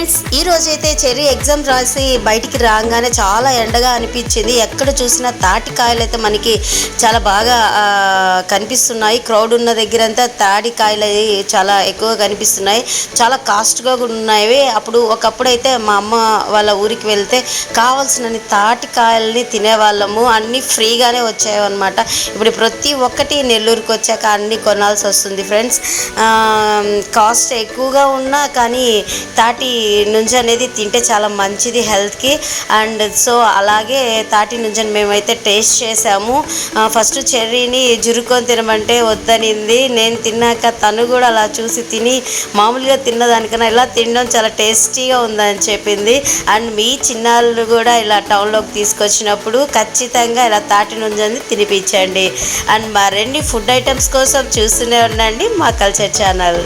Friends, ఈ రోజైతే cherry exam రాసి బయటికి రాగానే చాలా ఎండగా అనిపించింది. ఎక్కడ చూసినా తాటికాయలు అయితే మనకి చాలా బాగా కనిపిస్తున్నాయి. క్రౌడ్ ఉన్న దగ్గర అంతా తాటికాయలు చాలా ఎక్కువగా కనిపిస్తున్నాయి. చాలా కాస్ట్గా కూడా ఉన్నాయి. ఒకప్పుడు అయితే మా అమ్మ వాళ్ళ ఊరికి వెళ్తే కావాల్సినన్ని తాటికాయలని తినేవాళ్ళము. అన్నీ ఫ్రీగానే వచ్చాయన్నమాట. ఇప్పుడు ప్రతి ఒక్కటి నెల్లూరుకి వచ్చాక అన్నీ కొనాల్సి వస్తుంది ఫ్రెండ్స్. కాస్ట్ ఎక్కువగా ఉన్నా కానీ తాటి నుంజ అనేది తింటే చాలా మంచిది హెల్త్కి. అండ్ సో అలాగే తాటి నుంజని మేమైతే టేస్ట్ చేసాము. ఫస్ట్ చెర్రీని జురుకొని తినమంటే వద్దనింది. నేను తిన్నాక తను కూడా అలా చూసి తిని మామూలుగా తిన్నదానికన్నా ఇలా తినడం చాలా టేస్టీగా ఉందని చెప్పింది. అండ్ మీ చిన్నాళ్ళు కూడా ఇలా టౌన్లోకి తీసుకొచ్చినప్పుడు ఖచ్చితంగా ఇలా తాటి నుంజని తినిపించండి. అండ్ మరిన్ని ఫుడ్ ఐటమ్స్ కోసం చూస్తూనే ఉండండి మా కల్చర్ ఛానల్.